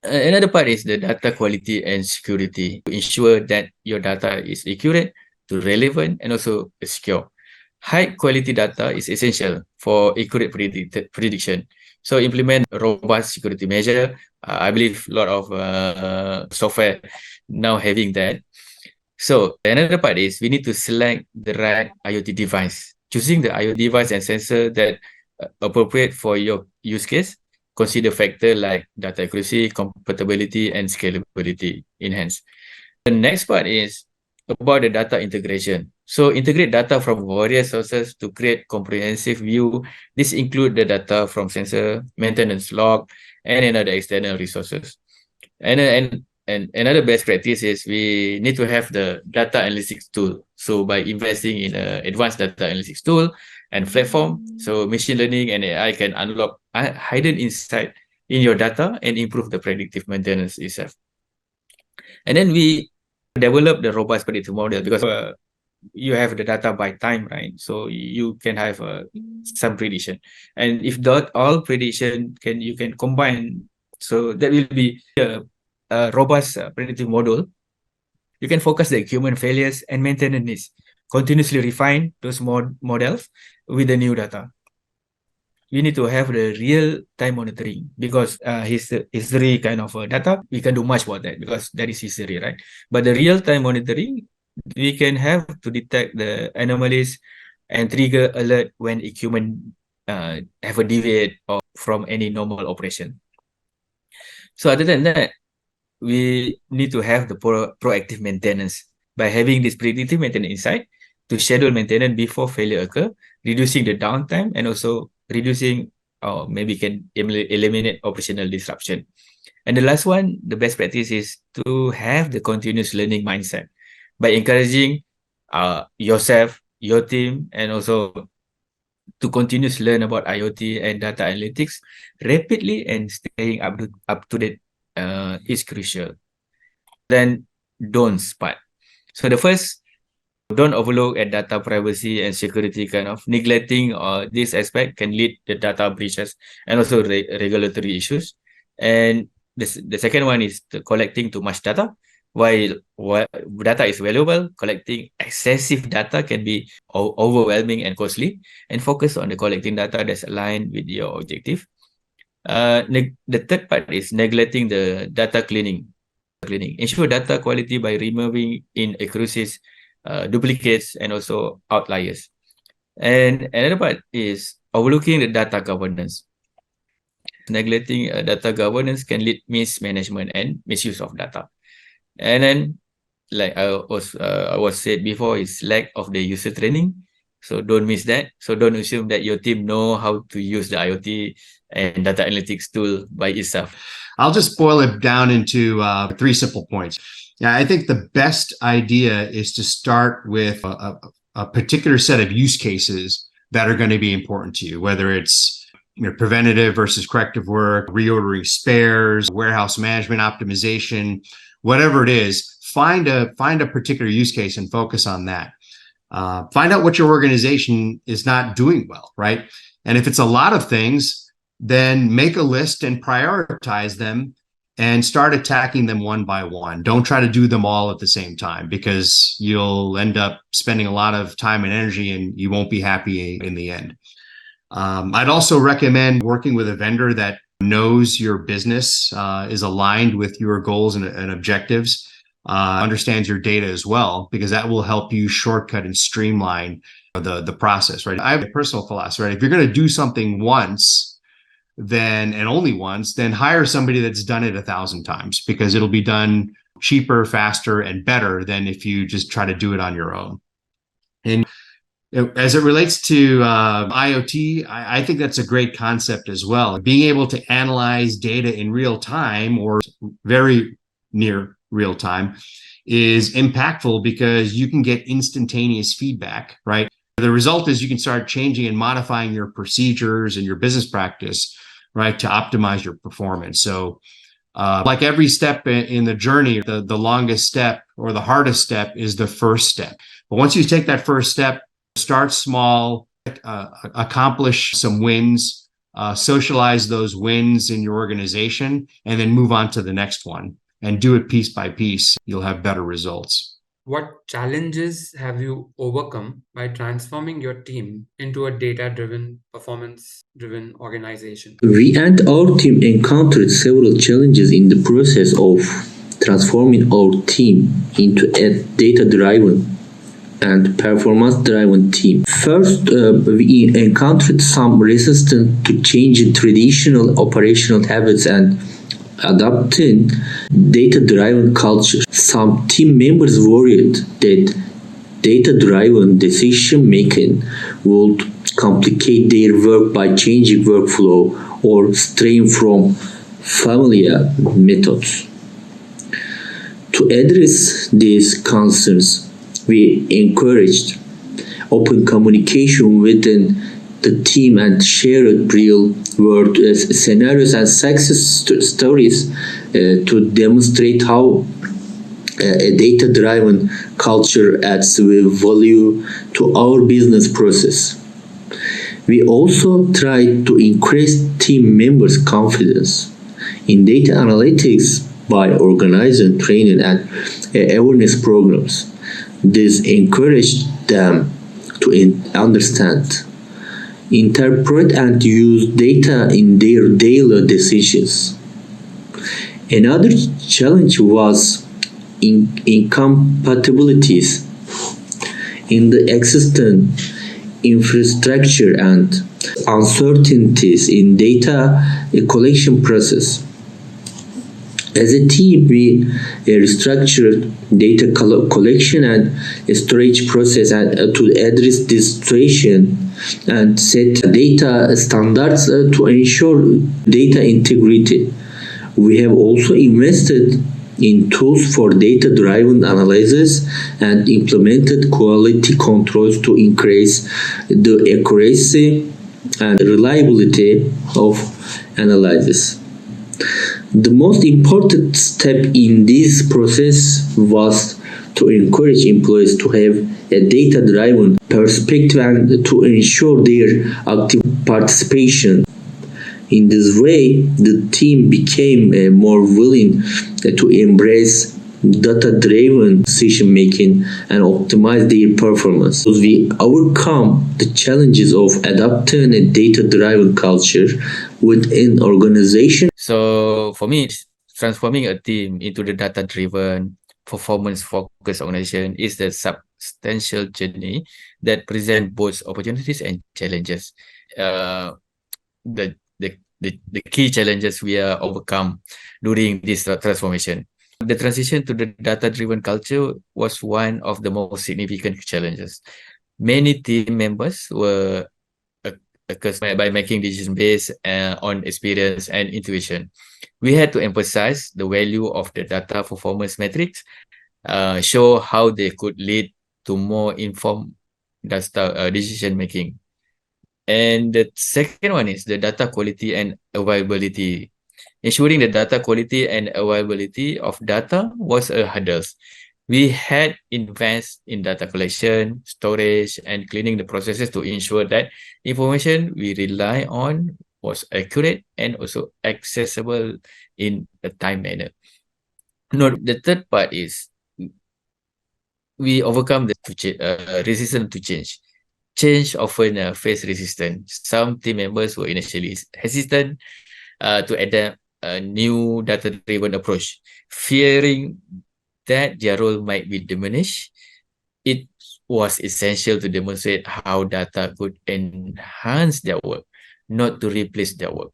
Speaker 3: another part is the data quality and security to ensure that your data is accurate, to relevant, and also secure. High quality data is essential for accurate prediction. So implement robust security measure. I believe a lot of software now having that. So another part is we need to select the right IoT device. Choosing the IoT device and sensor that appropriate for your use case. Consider factors like data accuracy, compatibility, and scalability enhanced. The next part is about the data integration. So integrate data from various sources to create comprehensive view. This include the data from sensor, maintenance log, and another external resources. And another best practice is we need to have the data analytics tool. So by investing in an advanced data analytics tool and platform, so machine learning and AI can unlock hidden insight in your data and improve the predictive maintenance itself. And then we develop the robust predictive model because you have the data by time, right? So you can have some prediction, and if not all prediction you can combine, so that will be a robust predictive model. You can focus the human failures and maintenance needs, continuously refine those models with the new data. You need to have the real-time monitoring because history kind of data, we can do much about that because that is history, right? But the real-time monitoring, we can have to detect the anomalies and trigger alert when a human have a deviate from any normal operation. So other than that, we need to have the proactive maintenance by having this predictive maintenance insight to schedule maintenance before failure occur, reducing the downtime and also reducing or maybe can eliminate operational disruption. And the last one, the best practice is to have the continuous learning mindset by encouraging yourself, your team, and also to continuously learn about IoT and data analytics rapidly and staying up to date is crucial. Then don'ts part. So the first, don't overlook at data privacy and security kind of neglecting this aspect can lead to data breaches and also regulatory issues. And the second one is collecting too much data. While data is valuable, collecting excessive data can be overwhelming and costly, and focus on the collecting data that's aligned with your objective. The third part is neglecting the data cleaning. Ensure data quality by removing inaccuracies, duplicates, and also outliers. And another part is overlooking the data governance. Neglecting data governance can lead mismanagement and misuse of data. And then, like I was said before, is lack of the user training. So don't miss that. So don't assume that your team know how to use the IoT and data analytics tool by itself.
Speaker 5: I'll just boil it down into 3 simple points. Yeah, I think the best idea is to start with a particular set of use cases that are going to be important to you, whether it's preventative versus corrective work, reordering spares, warehouse management optimization, whatever it is. Find a particular use case and focus on that. Find out what your organization is not doing well, right? And if it's a lot of things, then make a list and prioritize them and start attacking them one by one. Don't try to do them all at the same time because you'll end up spending a lot of time and energy and you won't be happy in the end. I'd also recommend working with a vendor that knows your business, is aligned with your goals and objectives, understands your data as well, because that will help you shortcut and streamline the process, right? I have a personal philosophy, right? If you're going to do something once, then and only once, then hire somebody that's done it 1,000 times because it'll be done cheaper, faster, and better than if you just try to do it on your own. And as it relates to IoT, I think that's a great concept as well. Being able to analyze data in real time or very near real time is impactful because you can get instantaneous feedback, right? The result is you can start changing and modifying your procedures and your business practice, right, to optimize your performance. So like every step in the journey, the longest step or the hardest step is the first step. But once you take that first step, start small, accomplish some wins, socialize those wins in your organization, and then move on to the next one and do it piece by piece. You'll have better results.
Speaker 1: What challenges have you overcome by transforming your team into a data-driven, performance-driven organization?
Speaker 6: We and our team encountered several challenges in the process of transforming our team into a data-driven and performance-driven team. First, we encountered some resistance to changing traditional operational habits and adopting data-driven culture. Some team members worried that data-driven decision-making would complicate their work by changing workflow or straying from familiar methods. To address these concerns, we encouraged open communication within the team and shared real-world scenarios and success stories to demonstrate how a data-driven culture adds value to our business process. We also tried to increase team members' confidence in data analytics by organizing training and awareness programs. This encouraged them to understand, interpret, and use data in their daily decisions. Another challenge was incompatibilities in the existing infrastructure and uncertainties in data collection process. As a team, we restructured data collection and storage process to address this situation and set data standards to ensure data integrity. We have also invested in tools for data-driven analysis and implemented quality controls to increase the accuracy and reliability of analysis. The most important step in this process was to encourage employees to have a data-driven perspective and to ensure their active participation. In this way, the team became more willing to embrace data-driven decision-making and optimize their performance. We overcome the challenges of adopting a data-driven culture within organization.
Speaker 3: So for me, transforming a team into the data-driven, performance-focused organization is the substantial journey that presents both opportunities and challenges. The key challenges we are overcome during this transformation. The transition to the data-driven culture was one of the most significant challenges. Many team members were accustomed by making decisions based on experience and intuition. We had to emphasize the value of the data performance metrics, show how they could lead to more informed decision making. And the second one is the data quality and availability. Ensuring the data quality and availability of data was a hurdle. We had invested in data collection, storage, and cleaning the processes to ensure that information we rely on was accurate and also accessible in a time manner. No, the third part is we overcome the resistance to change. Change often face resistance. Some team members were initially hesitant to adapt a new data-driven approach, fearing that their role might be diminished. It was essential to demonstrate how data could enhance their work, not to replace their work.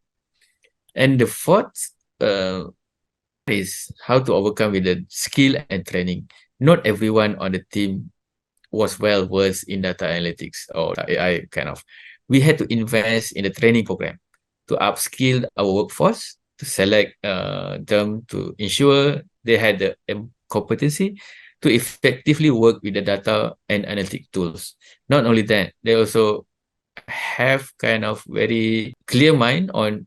Speaker 3: And the fourth is how to overcome with the skill and training. Not everyone on the team was well versed in data analytics or AI kind of. We had to invest in the training program to upskill our workforce, to select them to ensure they had the competency to effectively work with the data and analytic tools. Not only that, they also have kind of very clear mind on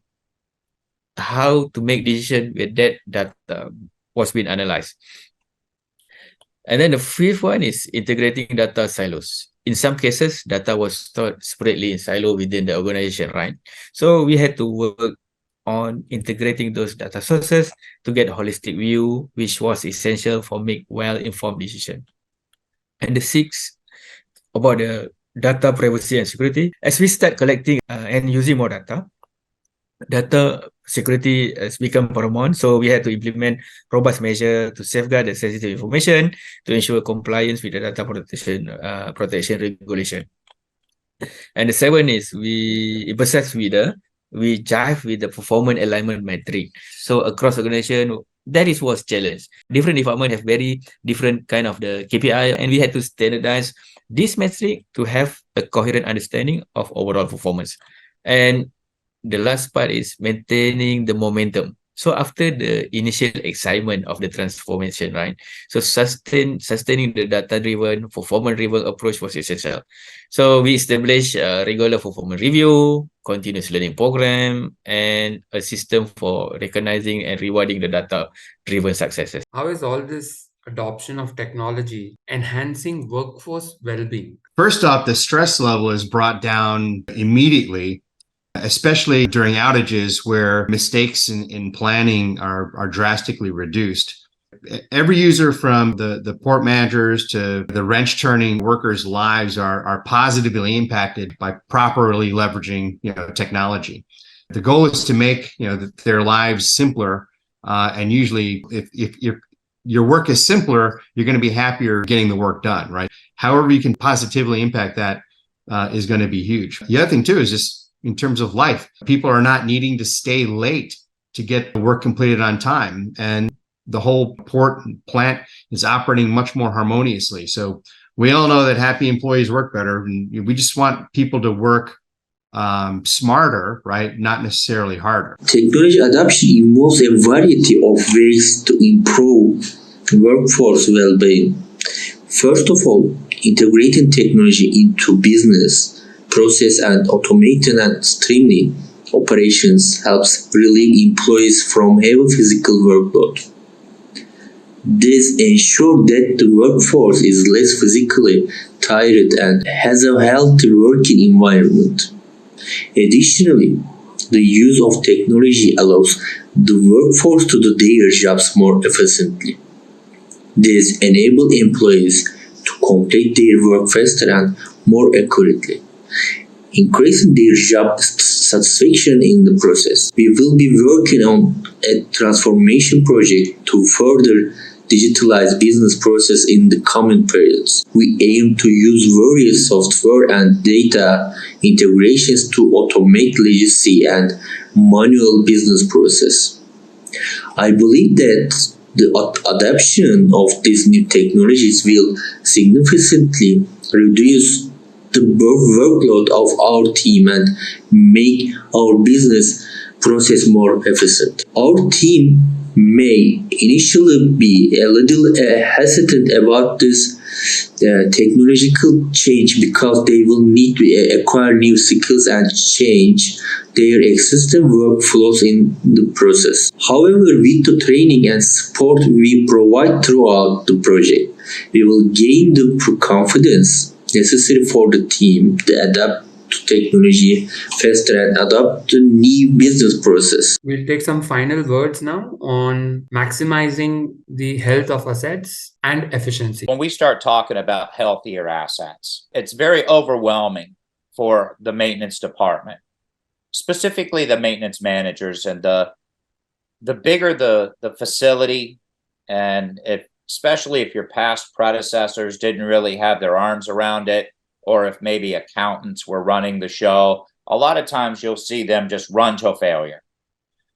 Speaker 3: how to make decision with that data was being analyzed. And then the fifth one is integrating data silos. In some cases, data was stored separately in silo within the organization, right? So we had to work on integrating those data sources to get a holistic view, which was essential for make well-informed decision. And the sixth, about the data privacy and security. As we start collecting and using more data security has become paramount. So we had to implement robust measures to safeguard the sensitive information to ensure compliance with the data protection regulation. And the seven is we emphasize we jive with the performance alignment metric. So across organization, that is what's challenge. Different departments have very different kind of the KPI, and we had to standardize this metric to have a coherent understanding of overall performance. And the last part is maintaining the momentum. So after the initial excitement of the transformation, right? So sustaining the data-driven, performance-driven approach was essential. So we established a regular performance review, continuous learning program, and a system for recognizing and rewarding the data-driven successes.
Speaker 1: How is all this adoption of technology enhancing workforce well-being?
Speaker 5: First off, the stress level is brought down immediately, especially during outages where mistakes in planning are drastically reduced. Every user, from the port managers to the wrench turning workers' lives, are positively impacted by properly leveraging technology. The goal is to make their lives simpler, and usually if your work is simpler, you're going to be happier getting the work done, right? However you can positively impact that is going to be huge. The other thing too is just in terms of life, people are not needing to stay late to get the work completed on time, and the whole port plant is operating much more harmoniously. So we all know that happy employees work better, and we just want people to work smarter, right? Not necessarily harder.
Speaker 6: Technology adoption involves a variety of ways to improve workforce well-being. First of all, integrating technology into business process and automating and streamlining operations helps relieve employees from heavy physical workload. This ensures that the workforce is less physically tired and has a healthy working environment. Additionally, the use of technology allows the workforce to do their jobs more efficiently. This enables employees to complete their work faster and more accurately, increasing their job satisfaction in the process. We will be working on a transformation project to further digitalize business process in the coming periods. We aim to use various software and data integrations to automate legacy and manual business process. I believe that the adoption of these new technologies will significantly reduce the workload of our team and make our business process more efficient. Our team may initially be a little hesitant about this technological change because they will need to acquire new skills and change their existing workflows in the process. However, with the training and support we provide throughout the project, we will gain the confidence necessary for the team to adapt to technology faster and adopt the new business process.
Speaker 1: We'll take some final words now on maximizing the health of assets and efficiency.
Speaker 2: When we start talking about healthier assets, it's very overwhelming for the maintenance department, specifically the maintenance managers. And the bigger the facility, and especially if your past predecessors didn't really have their arms around it, or if maybe accountants were running the show, a lot of times you'll see them just run to failure.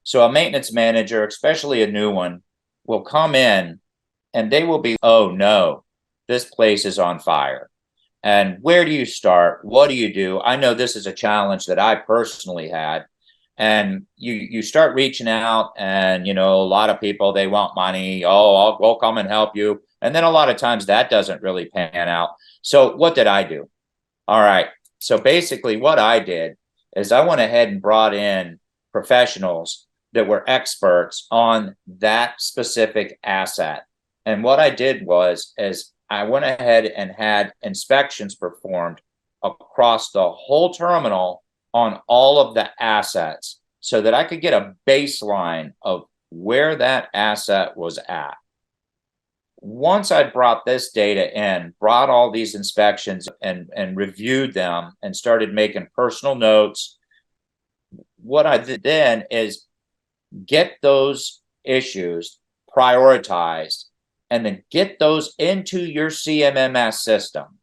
Speaker 2: So a maintenance manager, especially a new one, will come in and they will be, oh no, this place is on fire. And where do you start? What do you do? I know this is a challenge that I personally had. And you start reaching out, and a lot of people, they want money. Oh, I'll come and help you. And then a lot of times that doesn't really pan out. So what did I do? All right. So basically what I did is I went ahead and brought in professionals that were experts on that specific asset. And what I did is I went ahead and had inspections performed across the whole terminal on all of the assets so that I could get a baseline of where that asset was at. Once I brought this data in, brought all these inspections and reviewed them and started making personal notes, what I did then is get those issues prioritized and then get those into your CMMS system.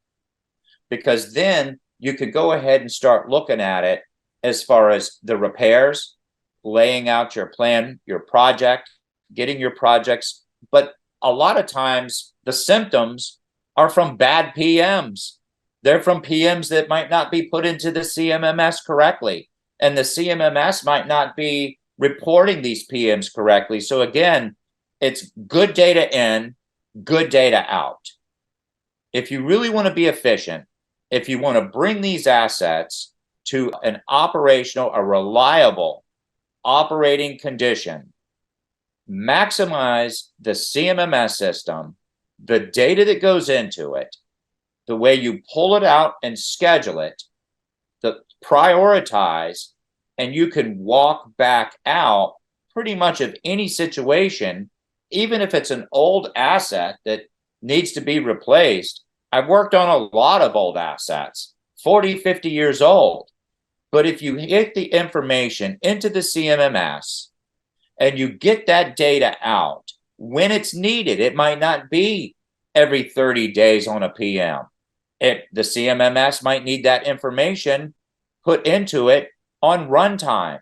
Speaker 2: Because then you could go ahead and start looking at it as far as the repairs, laying out your plan, your project, getting your projects. But a lot of times the symptoms are from bad PMs. They're from PMs that might not be put into the CMMS correctly. And the CMMS might not be reporting these PMs correctly. So again, it's good data in, good data out. If you really want to be efficient, if you want to bring these assets to an operational, a reliable operating condition, maximize the CMMS system, the data that goes into it, the way you pull it out and schedule it, the prioritize, and you can walk back out pretty much of any situation, even if it's an old asset that needs to be replaced. I've worked on a lot of old assets, 40, 50 years old. But if you hit the information into the CMMS and you get that data out when it's needed, it might not be every 30 days on a PM. The CMMS might need that information put into it on runtime.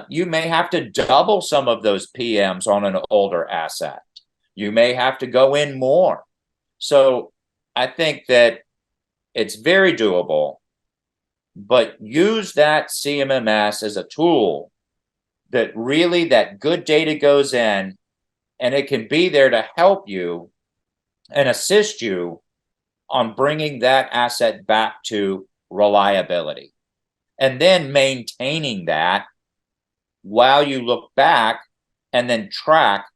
Speaker 2: You may have to double some of those PMs on an older asset. You may have to go in more. So I think that it's very doable, but use that CMMS as a tool that really that good data goes in, and it can be there to help you and assist you on bringing that asset back to reliability. And then maintaining that while you look back and then track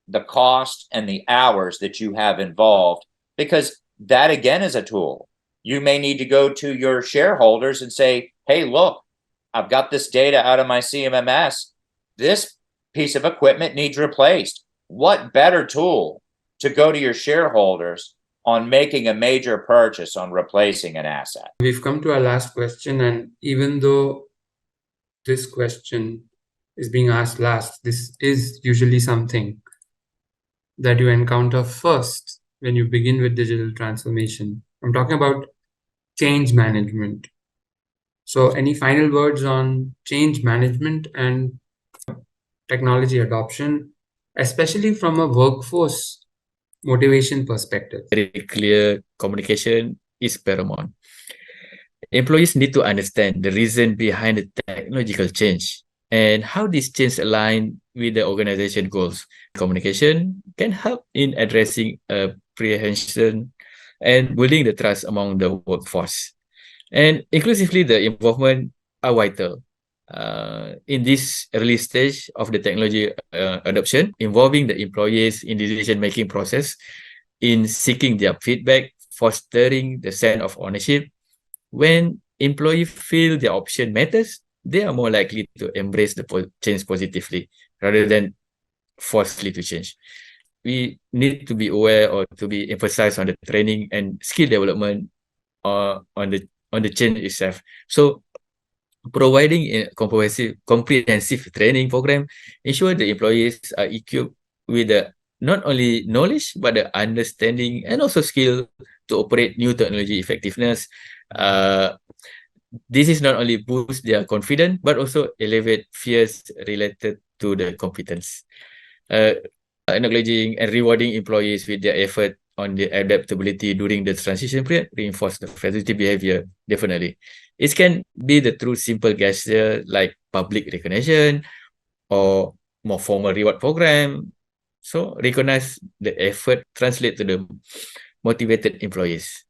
Speaker 2: the cost and the hours that you have involved, because that again is a tool. You may need to go to your shareholders and say, hey, look, I've got this data out of my CMMS. This piece of equipment needs replaced. What better tool to go to your shareholders on making a major purchase on replacing an asset?
Speaker 1: We've come to our last question, and even though this question is being asked last, this is usually something that you encounter first when you begin with digital transformation. I'm talking about change management. So any final words on change management and technology adoption, especially from a workforce motivation perspective?
Speaker 3: Very clear communication is paramount. Employees need to understand the reason behind the technological change and how this change align with the organization goals. Communication can help in addressing apprehension and building the trust among the workforce. And inclusively, the involvement are vital. In this early stage of the technology adoption, involving the employees in decision-making process, in seeking their feedback, fostering the sense of ownership. When employees feel their option matters, they are more likely to embrace the change positively rather than forcefully to change. We need to be aware or to be emphasized on the training and skill development on the change itself. So providing a comprehensive training program ensure the employees are equipped with the not only knowledge but the understanding and also skill to operate new technology effectiveness. This is not only boost their confidence but also elevate fears related to the competence. Acknowledging and rewarding employees with their effort on the adaptability during the transition period reinforce the facility behavior, definitely. It can be the true simple gesture like public recognition or more formal reward program. So recognize the effort, translate to the motivated employees.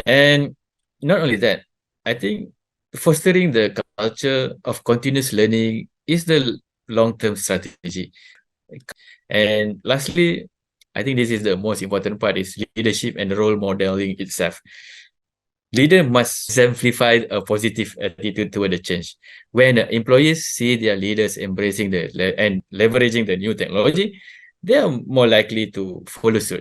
Speaker 3: And not only that, I think fostering the culture of continuous learning is the long-term strategy. And lastly, I think this is the most important part is leadership and role modeling itself. Leader must exemplify a positive attitude toward the change. When the employees see their leaders embracing and leveraging the new technology, they are more likely to follow suit.